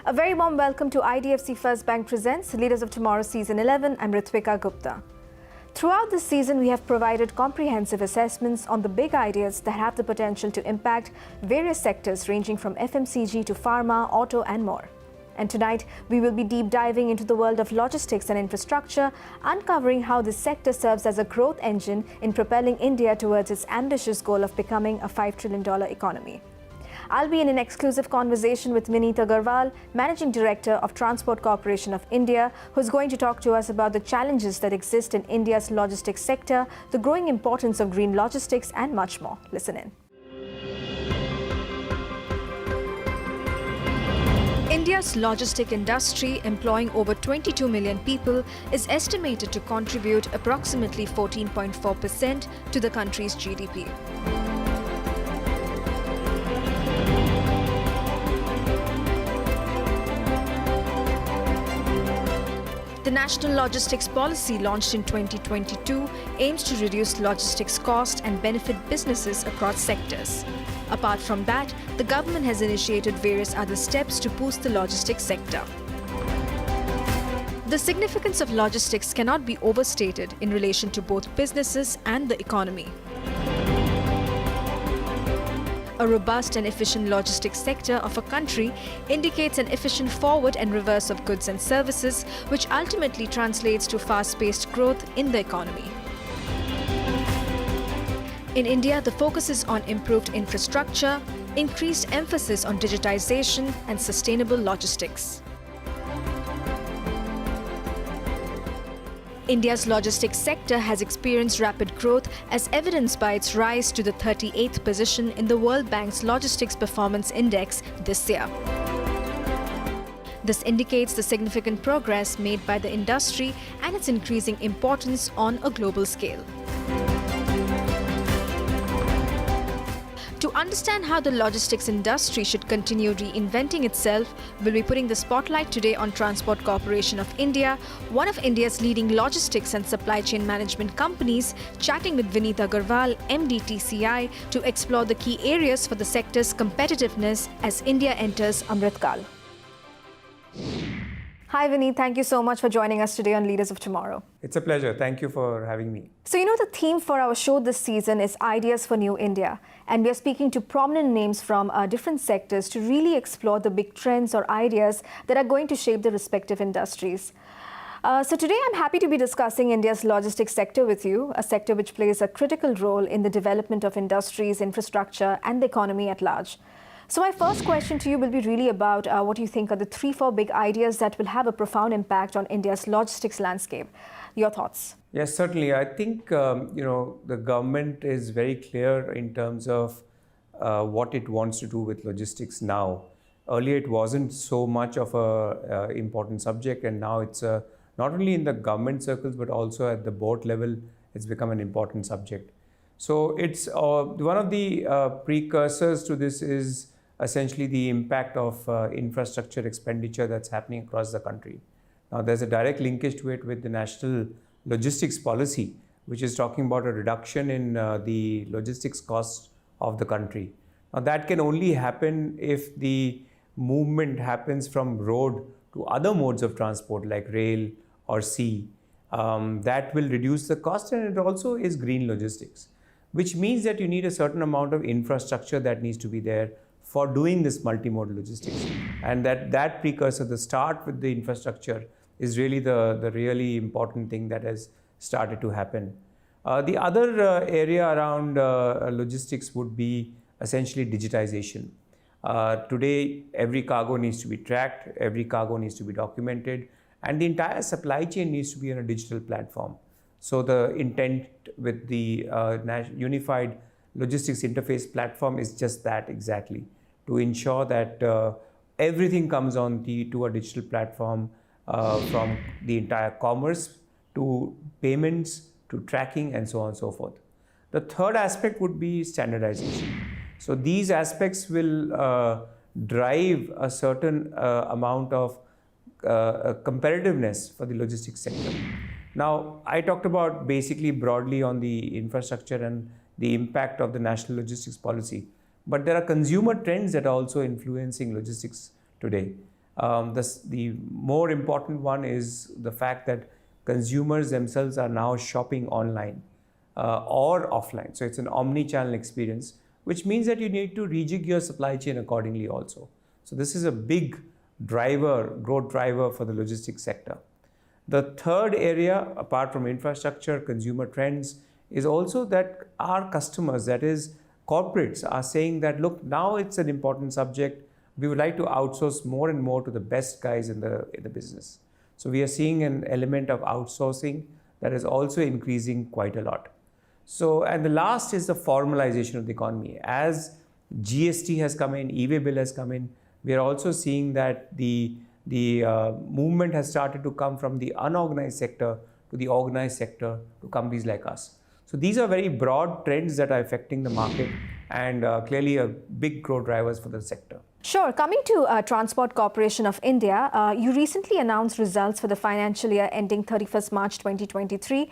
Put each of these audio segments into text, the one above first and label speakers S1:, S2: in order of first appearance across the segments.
S1: A very warm welcome to IDFC First Bank presents Leaders of Tomorrow Season 11. I'm Ritvika Gupta. Throughout this season, we have provided comprehensive assessments on the big ideas that have the potential to impact various sectors ranging from FMCG to pharma, auto and more. And tonight, we will be deep diving into the world of logistics and infrastructure, uncovering how this sector serves as a growth engine in propelling India towards its ambitious goal of becoming a $5 trillion economy. I'll be in an exclusive conversation with Vineet Agarwal, Managing Director of Transport Corporation of India, who's going to talk to us about the challenges that exist in India's logistics sector, the growing importance of green logistics, and much more. Listen in. India's logistic industry, employing over 22 million people, is estimated to contribute approximately 14.4% to the country's GDP. The National Logistics Policy, launched in 2022, aims to reduce logistics costs and benefit businesses across sectors. Apart from that, the government has initiated various other steps to boost the logistics sector. The significance of logistics cannot be overstated in relation to both businesses and the economy. A robust and efficient logistics sector of a country indicates an efficient forward and reverse of goods and services, which ultimately translates to fast-paced growth in the economy. In India, the focus is on improved infrastructure, increased emphasis on digitization, and sustainable logistics. India's logistics sector has experienced rapid growth, as evidenced by its rise to the 38th position in the World Bank's Logistics Performance Index this year. This indicates the significant progress made by the industry and its increasing importance on a global scale. To understand how the logistics industry should continue reinventing itself, we'll be putting the spotlight today on Transport Corporation of India, one of India's leading logistics and supply chain management companies, chatting with Vineet Agarwal, MD TCI, to explore the key areas for the sector's competitiveness as India enters Amrit Kal. Hi Vineet, thank you so much for joining us today on Leaders of Tomorrow.
S2: It's a pleasure. Thank you for having me.
S1: So the theme for our show this season is Ideas for New India. And we are speaking to prominent names from different sectors to really explore the big trends or ideas that are going to shape the respective industries. So today I'm happy to be discussing India's logistics sector with you, a sector which plays a critical role in the development of industries, infrastructure, and the economy at large. So my first question to you will be really about what you think are the 3-4 big ideas that will have a profound impact on India's logistics landscape. Your thoughts?
S2: Yes, certainly. I think, the government is very clear in terms of what it wants to do with logistics now. Earlier, it wasn't so much of a important subject, and now it's not only in the government circles, but also at the board level, it's become an important subject. So it's one of the precursors to this is essentially the impact of infrastructure expenditure that's happening across the country. Now, there's a direct linkage to it with the National Logistics Policy, which is talking about a reduction in the logistics costs of the country. Now, that can only happen if the movement happens from road to other modes of transport like rail or sea. That will reduce the cost, and it also is green logistics, which means that you need a certain amount of infrastructure that needs to be there for doing this multimodal logistics. And that precursor, the start with the infrastructure, is really the really important thing that has started to happen. The other area around logistics would be essentially digitization. Today, every cargo needs to be tracked, every cargo needs to be documented, and the entire supply chain needs to be on a digital platform. So the intent with the Unified Logistics Interface Platform is just that exactly, to ensure that everything comes on to a digital platform, from the entire commerce to payments to tracking and so on and so forth. The third aspect would be standardization. So these aspects will drive a certain amount of competitiveness for the logistics sector. Now, I talked about basically broadly on the infrastructure and the impact of the National Logistics Policy. But there are consumer trends that are also influencing logistics today. The more important one is the fact that consumers themselves are now shopping online or offline. So it's an omni-channel experience, which means that you need to rejig your supply chain accordingly also. So this is a big growth driver for the logistics sector. The third area, apart from infrastructure, consumer trends, is also that our customers, that is corporates, are saying that, look, now it's an important subject. We would like to outsource more and more to the best guys in the business. So we are seeing an element of outsourcing that is also increasing quite a lot. So, and the last is the formalization of the economy. As GST has come in, e-way bill has come in, we are also seeing that the movement has started to come from the unorganized sector to the organized sector to companies like us. So these are very broad trends that are affecting the market and clearly a big growth drivers for the sector.
S1: Sure. Coming to Transport Corporation of India, you recently announced results for the financial year ending 31st March 2023.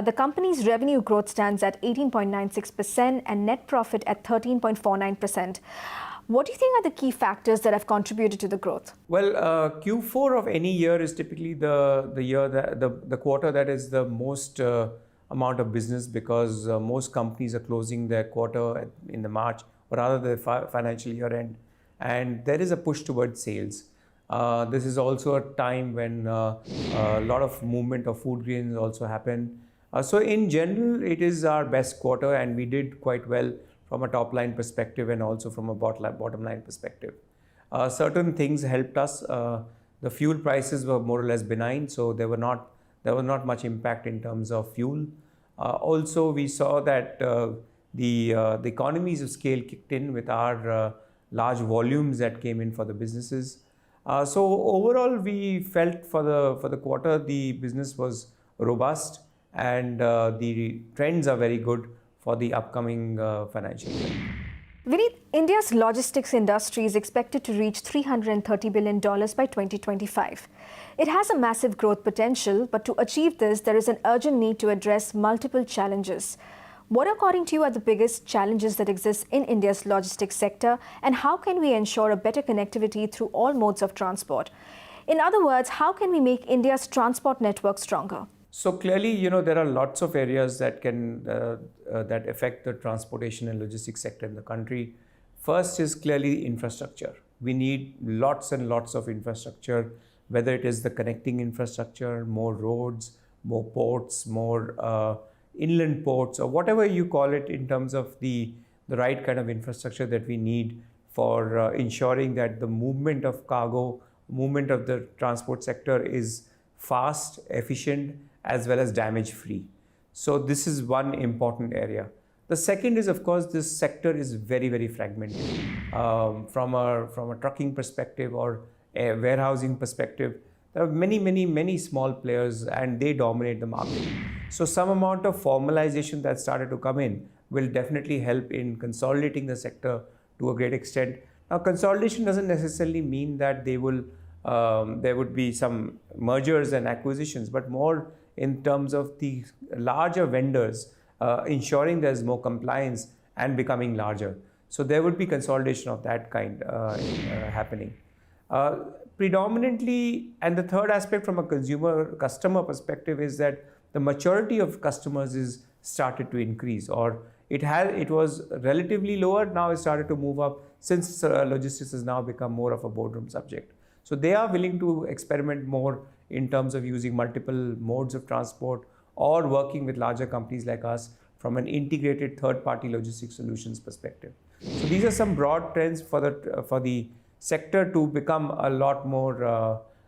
S1: The company's revenue growth stands at 18.96% and net profit at 13.49%. What do you think are the key factors that have contributed to the growth?
S2: Well, Q4 of any year is typically the quarter that is the most amount of business, because most companies are closing their quarter in the March, or rather the financial year end, and there is a push towards sales. This is also a time when a lot of movement of food grains also happen. So in general, it is our best quarter, and we did quite well from a top line perspective and also from a bottom line perspective. Certain things helped us. The fuel prices were more or less benign, so there was not much impact in terms of fuel. Also, we saw that the economies of scale kicked in with our large volumes that came in for the businesses. So overall, we felt for the quarter the business was robust, and the trends are very good for the upcoming financial year.
S1: Vineet, India's logistics industry is expected to reach $330 billion by 2025. It has a massive growth potential, but to achieve this, there is an urgent need to address multiple challenges. What, according to you, are the biggest challenges that exist in India's logistics sector, and how can we ensure a better connectivity through all modes of transport? In other words, how can we make India's transport network stronger?
S2: So clearly, there are lots of areas that can that affect the transportation and logistics sector in the country. First is clearly infrastructure. We need lots and lots of infrastructure, whether it is the connecting infrastructure, more roads, more ports, more inland ports, or whatever you call it, in terms of the right kind of infrastructure that we need for ensuring that the movement of cargo, movement of the transport sector is fast, efficient, as well as damage-free. So this is one important area. The second is, of course, this sector is very, very fragmented. From a trucking perspective or a warehousing perspective, there are many small players, and they dominate the market. So some amount of formalization that started to come in will definitely help in consolidating the sector to a great extent. Now, consolidation doesn't necessarily mean that there would be some mergers and acquisitions, but more in terms of the larger vendors ensuring there's more compliance and becoming larger. So there would be consolidation of that kind happening. Predominantly, and the third aspect from a customer perspective is that the maturity of customers is started to increase, or it was relatively lower, now it started to move up, since logistics has now become more of a boardroom subject. So they are willing to experiment more in terms of using multiple modes of transport or working with larger companies like us from an integrated third-party logistics solutions perspective. So these are some broad trends for the sector to become a lot more,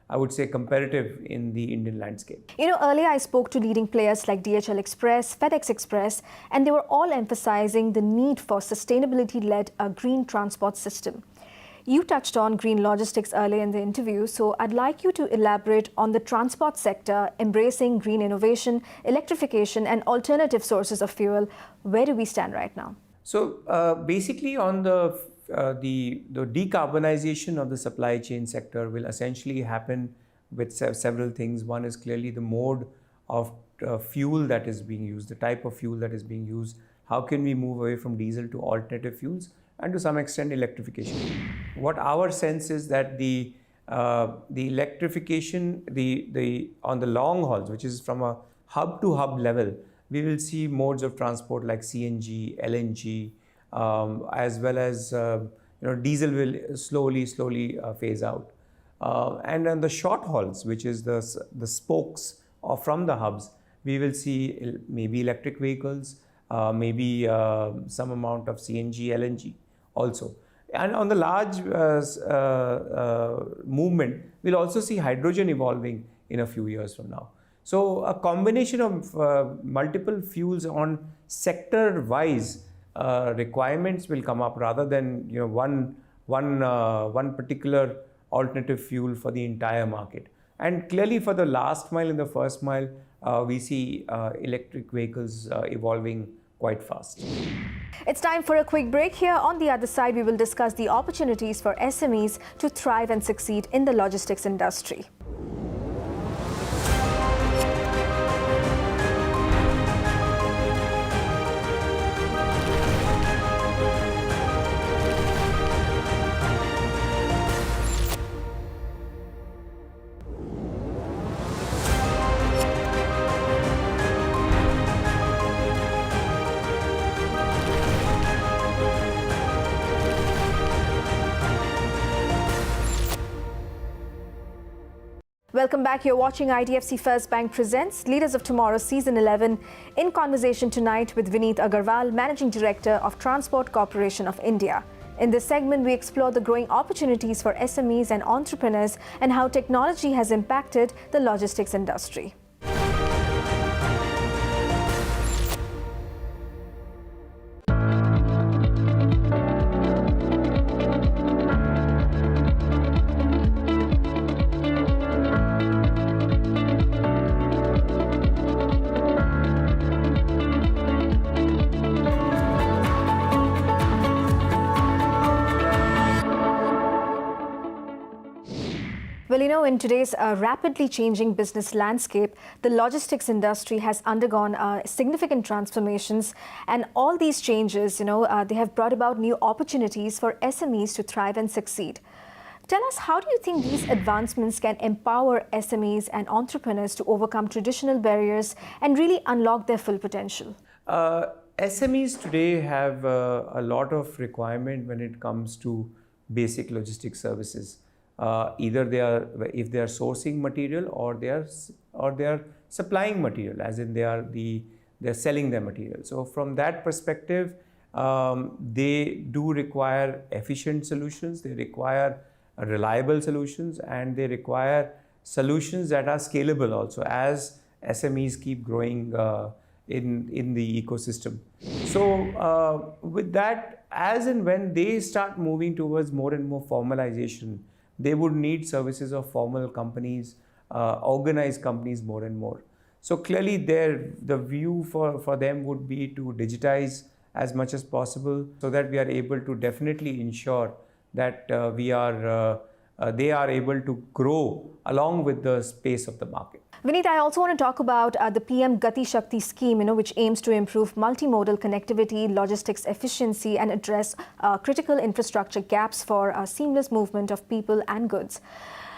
S2: I would say, competitive in the Indian landscape.
S1: Earlier I spoke to leading players like DHL Express, FedEx Express, and they were all emphasizing the need for sustainability-led green transport system. You touched on green logistics earlier in the interview, so I'd like you to elaborate on the transport sector embracing green innovation, electrification, and alternative sources of fuel. Where do we stand right now?
S2: So basically, on the decarbonization of the supply chain sector will essentially happen with several things. One is clearly the mode of fuel that is being used, the type of fuel that is being used. How can we move away from diesel to alternative fuels, and to some extent electrification? What our sense is that the The electrification, on the long hauls, which is from a hub to hub level, we will see modes of transport like CNG, LNG, as well as diesel will slowly phase out. And on the short hauls, which is the spokes or from the hubs, we will see maybe electric vehicles, maybe some amount of CNG, LNG also. And on the large movement, we'll also see hydrogen evolving in a few years from now. So a combination of multiple fuels on sector-wise requirements will come up, rather than one particular alternative fuel for the entire market. And clearly for the last mile and the first mile, we see electric vehicles evolving quite fast.
S1: It's time for a quick break. Here on the other side, we will discuss the opportunities for SMEs to thrive and succeed in the logistics industry. Welcome back. You're watching IDFC First Bank Presents Leaders of Tomorrow Season 11. In conversation tonight with Vineet Agarwal, Managing Director of Transport Corporation of India. In this segment, we explore the growing opportunities for SMEs and entrepreneurs and how technology has impacted the logistics industry. Well, in today's rapidly changing business landscape, the logistics industry has undergone significant transformations, and all these changes, they have brought about new opportunities for SMEs to thrive and succeed. Tell us, how do you think these advancements can empower SMEs and entrepreneurs to overcome traditional barriers and really unlock their full potential?
S2: SMEs today have a lot of requirement when it comes to basic logistics services. Either if they are sourcing material, or they are supplying material, as in they are selling their material. So from that perspective, they do require efficient solutions, they require reliable solutions, and they require solutions that are scalable also, as SMEs keep growing in the ecosystem. So with that, as and when they start moving towards more and more formalization, they would need services of formal companies, organized companies more and more. So clearly the view for them would be to digitize as much as possible, so that we are able to definitely ensure that they are able to grow along with the space of the market.
S1: Vineet, I also want to talk about the PM Gati Shakti scheme, which aims to improve multimodal connectivity, logistics efficiency, and address critical infrastructure gaps for seamless movement of people and goods.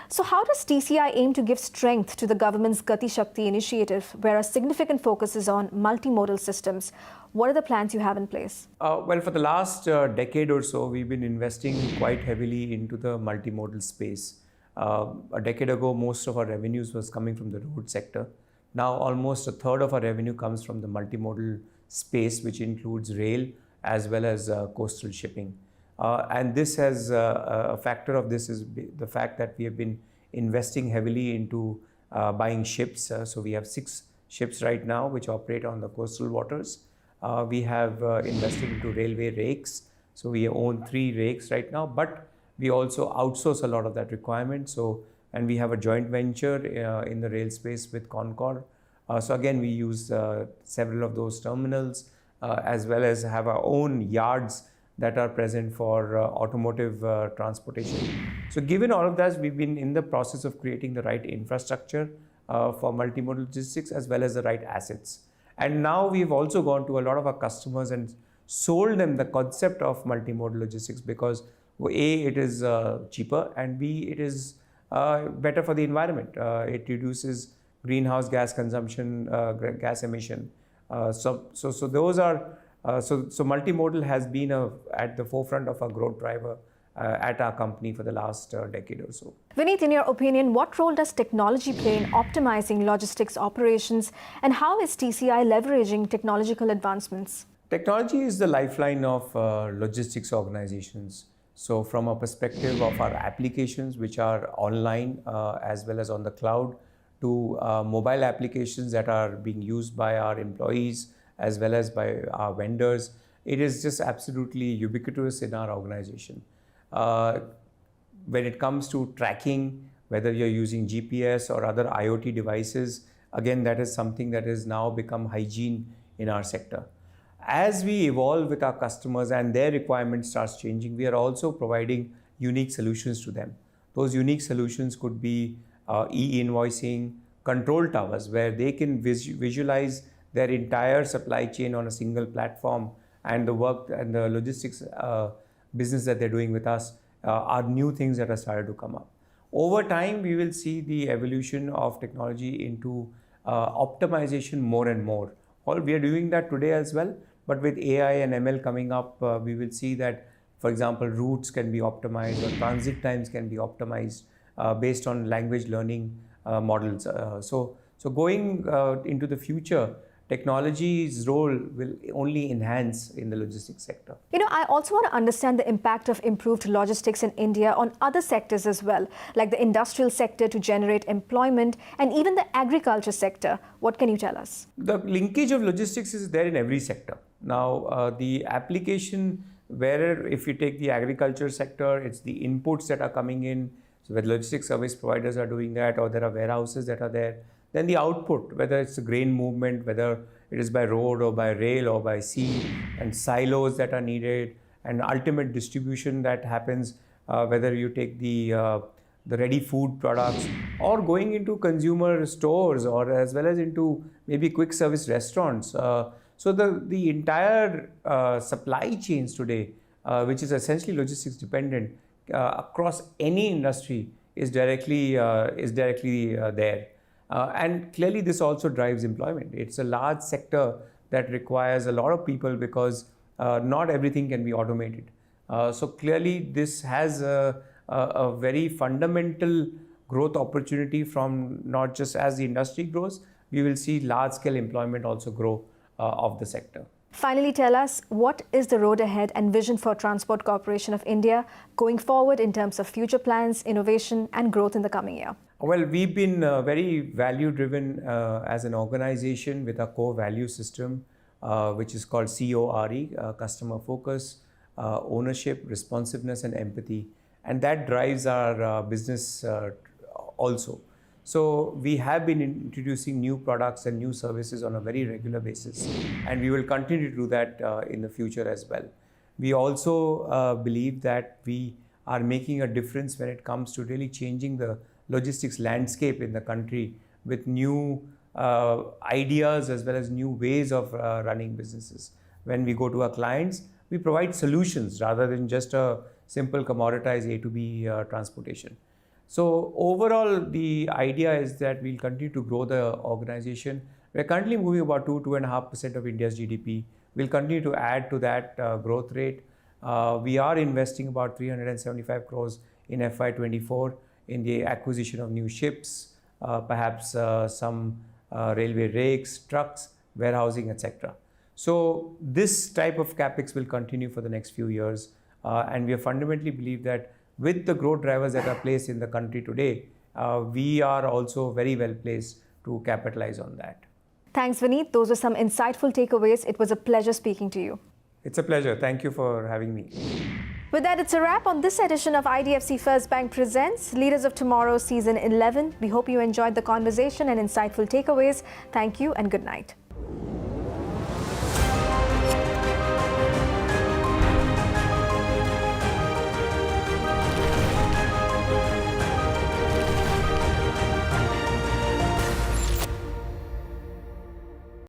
S1: So how does TCI aim to give strength to the government's Gati Shakti initiative, where a significant focus is on multimodal systems? What are the plans you have in place?
S2: Well, for the last decade or so, we've been investing quite heavily into the multimodal space. A decade ago, most of our revenues was coming from the road sector. Now, almost a third of our revenue comes from the multimodal space, which includes rail as well as coastal shipping. And this has a factor of this is the fact that we have been investing heavily into buying ships. So we have 6 ships right now which operate on the coastal waters. We have invested into railway rakes. So we own 3 rakes right now, but we also outsource a lot of that requirement. And we have a joint venture in the rail space with Concor. So again, we use several of those terminals, as well as have our own yards that are present for automotive transportation. So given all of that, we've been in the process of creating the right infrastructure for multimodal logistics, as well as the right assets. And now we've also gone to a lot of our customers and sold them the concept of multimodal logistics, because A, it is cheaper, and B, it is better for the environment. It reduces greenhouse gas consumption, gas emission. So those are so multimodal has been at the forefront of our growth driver at our company for the last decade or so.
S1: Vineet, in your opinion, what role does technology play in optimizing logistics operations, and how is TCI leveraging technological advancements?
S2: Technology is the lifeline of logistics organizations. So from a perspective of our applications, which are online as well as on the cloud, to mobile applications that are being used by our employees as well as by our vendors, it is just absolutely ubiquitous in our organization. When it comes to tracking, whether you're using GPS or other IoT devices, again, that is something that has now become hygiene in our sector. As we evolve with our customers and their requirements starts changing, we are also providing unique solutions to them. Those unique solutions could be e-invoicing, control towers, where they can visualize their entire supply chain on a single platform, and the work and the logistics business that they're doing with us are new things that are started to come up. Over time, we will see the evolution of technology into optimization more and more. We are doing that today as well, but with AI and ML coming up, we will see that, for example, routes can be optimized or transit times can be optimized based on language learning models. So going into the future, technology's role will only enhance in the logistics sector.
S1: You know, I also want to understand the impact of improved logistics in India on other sectors as well, like the industrial sector to generate employment and even the agriculture sector. What can you tell us?
S2: The linkage of logistics is there in every sector. Now, the application where if you take the agriculture sector, it's the inputs that are coming in. So whether logistics service providers are doing that or there are warehouses that are there. Then the output, whether it's a grain movement, whether it is by road or by rail or by sea, and silos that are needed, and ultimate distribution that happens, whether you take the ready food products or going into consumer stores or as well as into maybe quick service restaurants. So the entire supply chains today, which is essentially logistics dependent across any industry, is directly there. And clearly this also drives employment. It's a large sector that requires a lot of people because not everything can be automated. So clearly this has a very fundamental growth opportunity from not just as the industry grows, we will see large scale employment also grow of the sector.
S1: Finally, tell us, what is the road ahead and vision for Transport Corporation of India going forward in terms of future plans, innovation and growth in the coming year?
S2: Well, we've been very value-driven as an organization with a core value system, which is called CORE, customer focus, ownership, responsiveness, and empathy. And that drives our business also. So we have been introducing new products and new services on a very regular basis, and we will continue to do that in the future as well. We also believe that we are making a difference when it comes to really changing the logistics landscape in the country with new ideas as well as new ways of running businesses. When we go to our clients, we provide solutions rather than just a simple commoditized A to B transportation. So overall, the idea is that we'll continue to grow the organization. We're currently moving about 2.5% of India's GDP. We'll continue to add to that growth rate. We are investing about 375 crores in FY24 in the acquisition of new ships, perhaps some railway rakes, trucks, warehousing, etc. So this type of capex will continue for the next few years. And we fundamentally believe that with the growth drivers that are placed in the country today, we are also very well placed to capitalize on that.
S1: Thanks, Vineet. Those were some insightful takeaways. It was a pleasure speaking to you.
S2: It's a pleasure. Thank you for having me.
S1: With that, it's a wrap on this edition of IDFC First Bank Presents Leaders of Tomorrow Season 11. We hope you enjoyed the conversation and insightful takeaways. Thank you and good night.